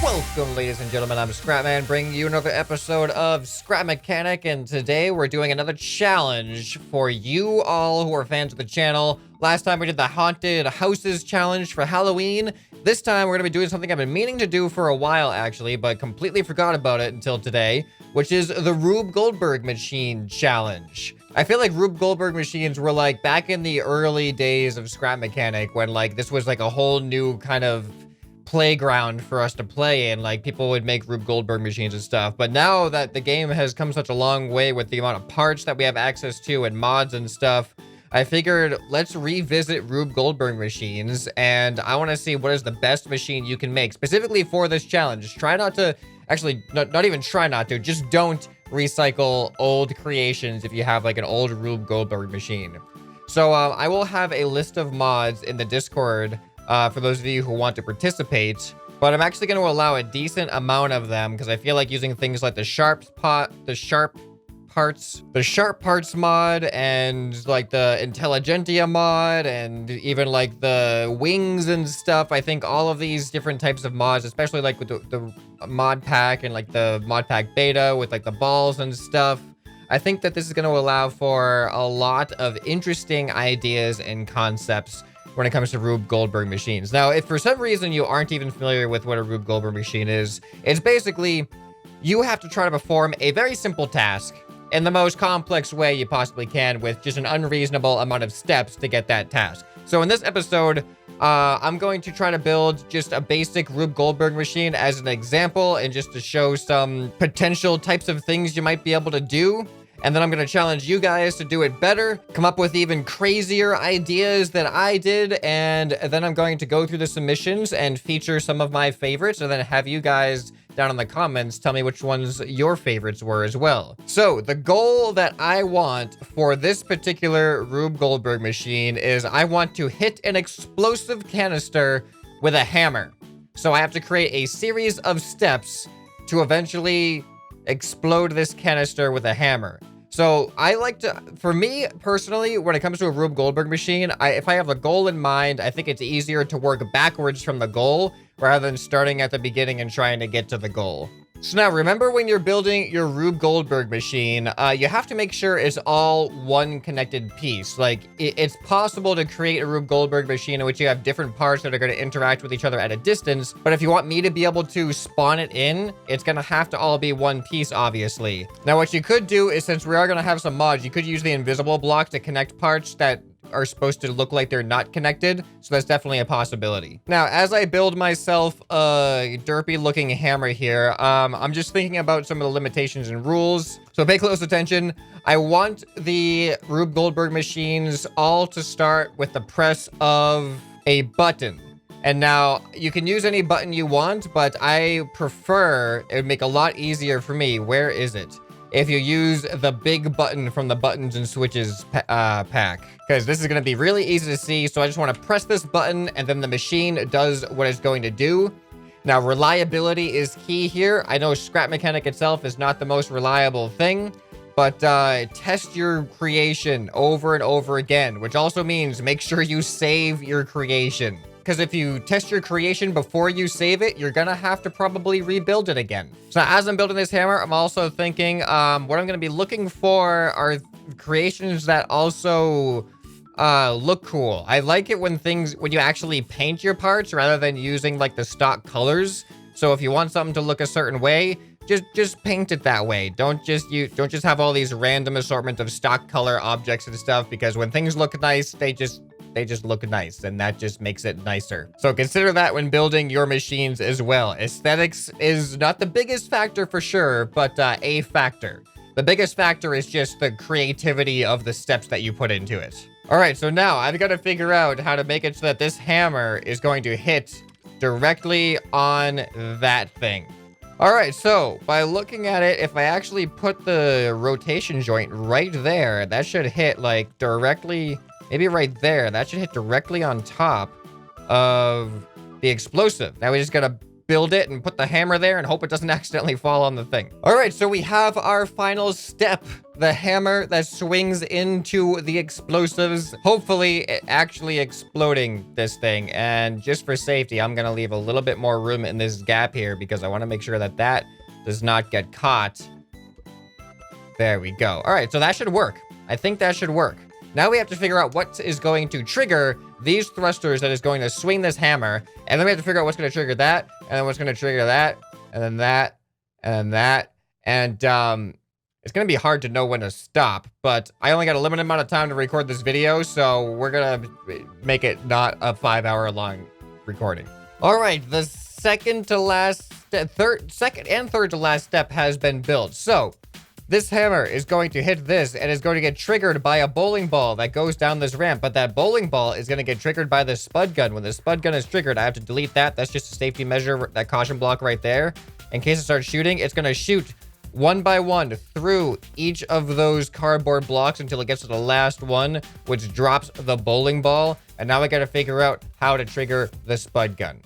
Welcome, ladies and gentlemen, I'm ScrapMan, bringing you another episode of Scrap Mechanic, and today we're doing another challenge for you all who are fans of the channel. Last time we did the Haunted Houses challenge for Halloween. This time we're going to be doing something I've been meaning to do for a while, actually, but completely forgot about it until today, which is the Rube Goldberg machine challenge. I feel like Rube Goldberg machines were like back in the early days of Scrap Mechanic when like this was like a whole new kind of playground for us to play in. Like people would make Rube Goldberg machines and stuff, but now that the game has come such a long way with the amount of parts that we have access to and mods and stuff, I figured let's revisit Rube Goldberg machines, and I want to see what is the best machine you can make specifically for this challenge. Try not to, actually not even try not to, just don't recycle old creations if you have like an old Rube Goldberg machine. So I will have a list of mods in the Discord for those of you who want to participate, but I'm actually going to allow a decent amount of them because I feel like using things like the sharp parts mod, and like the Intelligentsia mod, and even like the wings and stuff. I think all of these different types of mods, especially like with the mod pack and like the mod pack beta with like the balls and stuff, I think that this is going to allow for a lot of interesting ideas and concepts when it comes to Rube Goldberg machines. Now, if for some reason you aren't even familiar with what a Rube Goldberg machine is, it's basically you have to try to perform a very simple task in the most complex way you possibly can with just an unreasonable amount of steps to get that task. So in this episode, I'm going to try to build just a basic Rube Goldberg machine as an example and just to show some potential types of things you might be able to do. And then I'm going to challenge you guys to do it better, come up with even crazier ideas than I did, and then I'm going to go through the submissions and feature some of my favorites, and then have you guys down in the comments tell me which ones your favorites were as well. So the goal that I want for this particular Rube Goldberg machine is I want to hit an explosive canister with a hammer. So I have to create a series of steps to eventually explode this canister with a hammer. So I like to, for me personally, when it comes to a Rube Goldberg machine, if I have a goal in mind, I think it's easier to work backwards from the goal rather than starting at the beginning and trying to get to the goal. So now remember, when you're building your Rube Goldberg machine, you have to make sure it's all one connected piece. Like it's possible to create a Rube Goldberg machine in which you have different parts that are going to interact with each other at a distance. But if you want me to be able to spawn it in, it's going to have to all be one piece, obviously. Now, what you could do is, since we are going to have some mods, you could use the invisible block to connect parts that are supposed to look like they're not connected, so that's definitely a possibility. Now, as I build myself a derpy looking hammer here, I'm just thinking about some of the limitations and rules, so pay close attention. I want the Rube Goldberg machines all to start with the press of a button. And now, you can use any button you want, but I prefer, it would make a lot easier for me, where is it? If you use the big button from the buttons and switches pack, because this is going to be really easy to see. So I just want to press this button and then the machine does what it's going to do. Now, reliability is key here. I know Scrap Mechanic itself is not the most reliable thing, but test your creation over and over again, which also means make sure you save your creation. Because if you test your creation before you save it, you're going to have to probably rebuild it again. So as I'm building this hammer, I'm also thinking what I'm going to be looking for are creations that also look cool. I like it when you actually paint your parts rather than using like the stock colors. So if you want something to look a certain way, just paint it that way. Don't just have all these random assortment of stock color objects and stuff, because when things look nice, they just look nice, and that just makes it nicer. So consider that when building your machines as well. Aesthetics is not the biggest factor for sure, but a factor. The biggest factor is just the creativity of the steps that you put into it. All right, so now I've got to figure out how to make it so that this hammer is going to hit directly on that thing. All right, so by looking at it, if I actually put the rotation joint right there, that should hit like directly, maybe right there. That should hit directly on top of the explosive. Now we just gotta build it and put the hammer there and hope it doesn't accidentally fall on the thing. All right, so we have our final step, the hammer that swings into the explosives, hopefully actually exploding this thing. And just for safety, I'm gonna leave a little bit more room in this gap here because I want to make sure that that does not get caught. There we go. All right, so that should work. I think that should work. Now we have to figure out what is going to trigger these thrusters that is going to swing this hammer. And then we have to figure out what's going to trigger that, and then what's going to trigger that, and then that, and then that. And it's going to be hard to know when to stop, but I only got a limited amount of time to record this video, so we're going to make it not a 5-hour long recording. All right, the second and third to last step has been built. So this hammer is going to hit this and is going to get triggered by a bowling ball that goes down this ramp. But that bowling ball is going to get triggered by the spud gun. When the spud gun is triggered, I have to delete that. That's just a safety measure, that caution block right there. In case it starts shooting, it's going to shoot one by one through each of those cardboard blocks until it gets to the last one, which drops the bowling ball. And now I got to figure out how to trigger the spud gun.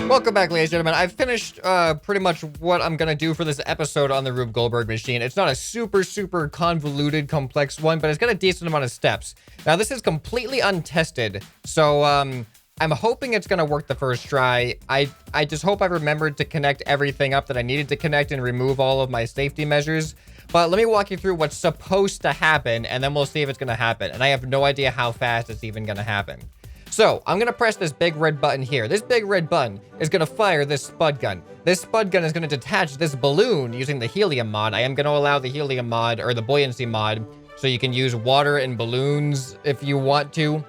Welcome back, ladies and gentlemen. I've finished pretty much what I'm gonna do for this episode on the Rube Goldberg machine. It's not a super convoluted, complex one, but it's got a decent amount of steps. Now, this is completely untested, so I'm hoping it's gonna work the first try. I just hope I remembered to connect everything up that I needed to connect and remove all of my safety measures. But let me walk you through what's supposed to happen, and then we'll see if it's gonna happen. And I have no idea how fast it's even gonna happen. So, I'm gonna press this big red button here. This big red button is gonna fire this spud gun. This spud gun is gonna detach this balloon using the helium mod. I am gonna allow the helium mod, or the buoyancy mod, so you can use water and balloons if you want to.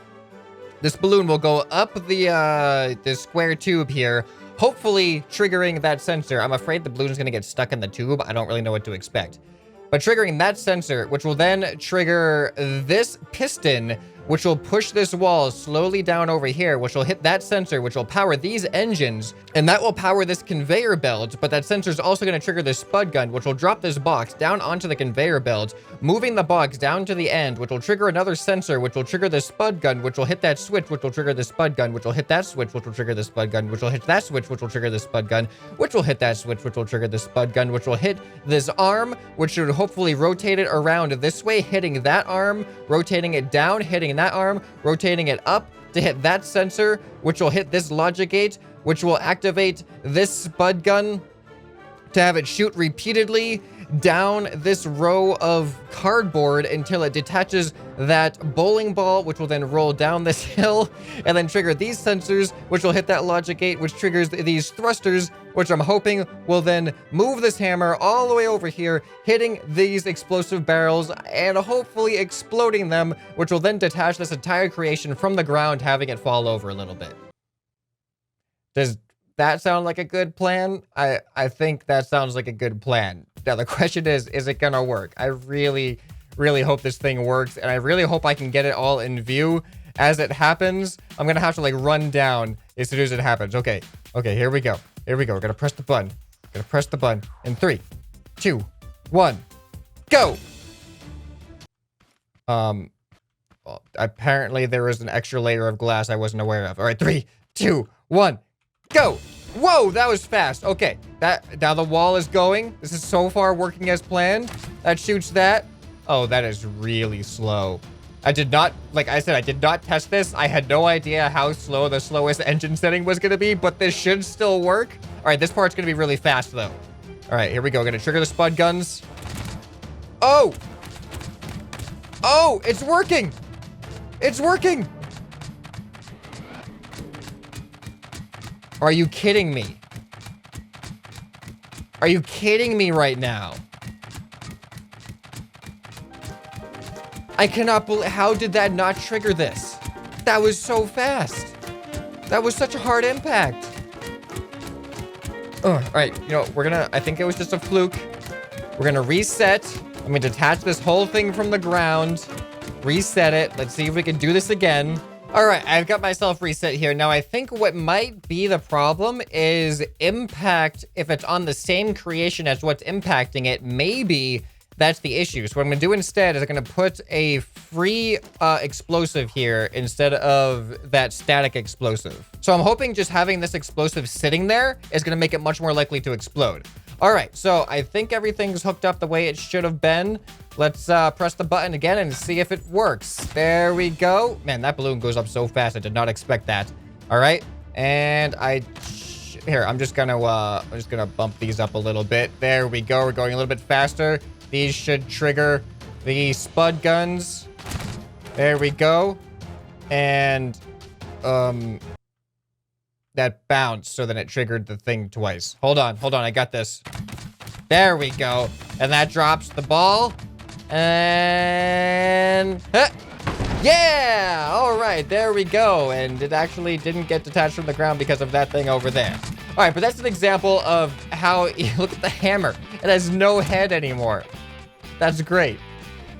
This balloon will go up the square tube here, hopefully triggering that sensor. I'm afraid the balloon is gonna get stuck in the tube. I don't really know what to expect. But triggering that sensor, which will then trigger this piston, which will push this wall slowly down over here, which will hit that sensor, which will power these engines, and that will power this conveyor belt. But that sensor is also going to trigger this spud gun, which will drop this box down onto the conveyor belt, moving the box down to the end, which will trigger another sensor, which will trigger the spud gun, which will hit that switch, which will trigger the spud gun, which will hit that switch, which will trigger the spud gun, which will hit that switch, which will trigger the spud gun, which will hit that switch, which will trigger the spud gun, which will hit this arm, which should hopefully rotate it around this way, hitting that arm, rotating it down, hitting that arm, rotating it up to hit that sensor, which will hit this logic gate, which will activate this spud gun to have it shoot repeatedly down this row of cardboard until it detaches that bowling ball, which will then roll down this hill and then trigger these sensors, which will hit that logic gate, which triggers these thrusters, which I'm hoping will then move this hammer all the way over here, hitting these explosive barrels and hopefully exploding them, which will then detach this entire creation from the ground, having it fall over a little bit. Does that sound like a good plan? I think that sounds like a good plan. Now, the question is it gonna work? I really, really hope this thing works, and I really hope I can get it all in view as it happens. I'm gonna have to, like, run down as soon as it happens. Okay, here we go. Here we go. We're gonna press the button. Gonna press the button in 3, 2, 1, go! Well, apparently there was an extra layer of glass I wasn't aware of. All right, 3, 2, 1, go! Whoa, that was fast. Okay, now the wall is going. This is so far working as planned. That shoots that. Oh, that is really slow. I did not, like I said, I did not test this. I had no idea how slow the slowest engine setting was gonna be, but this should still work. All right, this part's gonna be really fast though. All right, here we go. Gonna trigger the spud guns. Oh! Oh, it's working! It's working! Are you kidding me? Are you kidding me right now? I cannot believe, how did that not trigger this? That was so fast. That was such a hard impact. All right, you know, I think it was just a fluke. We're gonna reset. I'm gonna detach this whole thing from the ground. Reset it. Let's see if we can do this again. All right, I've got myself reset here. Now, I think what might be the problem is impact. If it's on the same creation as what's impacting it, maybe that's the issue. So what I'm gonna do instead is I'm gonna put a free explosive here instead of that static explosive. So I'm hoping just having this explosive sitting there is gonna make it much more likely to explode. All right, so I think everything's hooked up the way it should have been. Let's press the button again and see if it works. There we go. Man, that balloon goes up so fast. I did not expect that. All right, and here, I'm just gonna bump these up a little bit. There we go. We're going a little bit faster. These should trigger the spud guns. There we go. And that bounced, so then it triggered the thing twice. Hold on, I got this. There we go. And that drops the ball. And yeah, all right, there we go. And it actually didn't get detached from the ground because of that thing over there. All right, but that's an example of how, look at the hammer. It has no head anymore. That's great.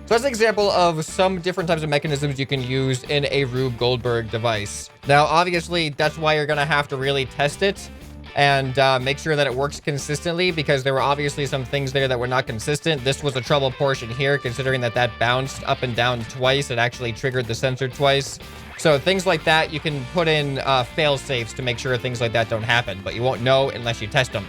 So that's an example of some different types of mechanisms you can use in a Rube Goldberg device. Now, obviously, that's why you're gonna have to really test it and make sure that it works consistently, because there were obviously some things there that were not consistent. This was a trouble portion here, considering that bounced up and down twice. It actually triggered the sensor twice. So things like that, you can put in fail safes to make sure things like that don't happen, but you won't know unless you test them.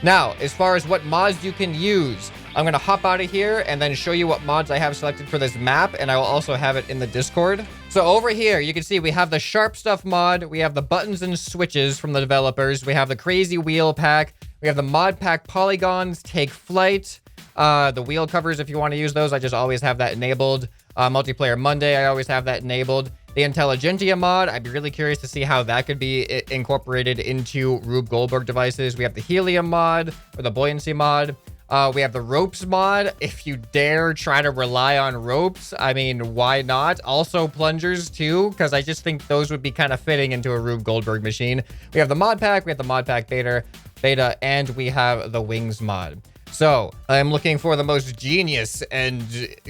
Now, as far as what mods you can use, I'm going to hop out of here and then show you what mods I have selected for this map, and I will also have it in the Discord. So over here, you can see we have the Sharp Stuff mod, we have the buttons and switches from the developers, we have the Crazy Wheel Pack, we have the Mod Pack Polygons, Take Flight, the wheel covers if you want to use those, I just always have that enabled. Multiplayer Monday, I always have that enabled. The Intelligentia mod, I'd be really curious to see how that could be incorporated into Rube Goldberg devices. We have the Helium mod, or the Buoyancy mod. We have the Ropes mod. If you dare try to rely on ropes, I mean, why not? Also plungers too, because I just think those would be kind of fitting into a Rube Goldberg machine. We have the Mod Pack, we have the Mod Pack Beta, and we have the Wings mod. So, I'm looking for the most genius and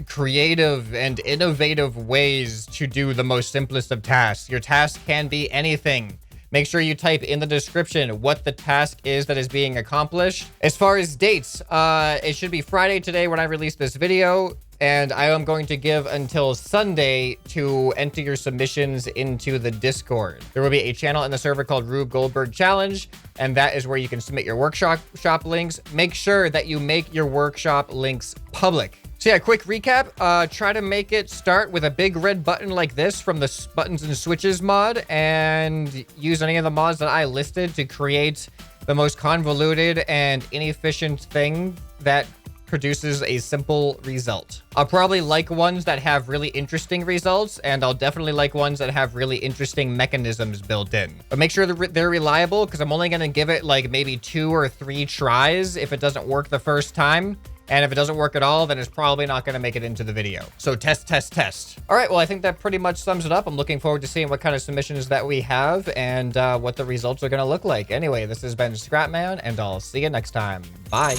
creative and innovative ways to do the most simplest of tasks. Your task can be anything. Make sure you type in the description what the task is that is being accomplished. As far as dates, it should be Friday today when I release this video, and I am going to give until Sunday to enter your submissions into the Discord. There will be a channel in the server called Rube Goldberg Challenge, and that is where you can submit your workshop links. Make sure that you make your workshop links public. So yeah, quick recap, try to make it start with a big red button like this from the buttons and switches mod, and use any of the mods that I listed to create the most convoluted and inefficient thing that produces a simple result. I'll probably like ones that have really interesting results, and I'll definitely like ones that have really interesting mechanisms built in. But make sure they're reliable, because I'm only going to give it like maybe 2 or 3 tries if it doesn't work the first time. And if it doesn't work at all, then it's probably not going to make it into the video. So test, test, test. All right, well, I think that pretty much sums it up. I'm looking forward to seeing what kind of submissions that we have and what the results are going to look like. Anyway, this has been ScrapMan, and I'll see you next time. Bye.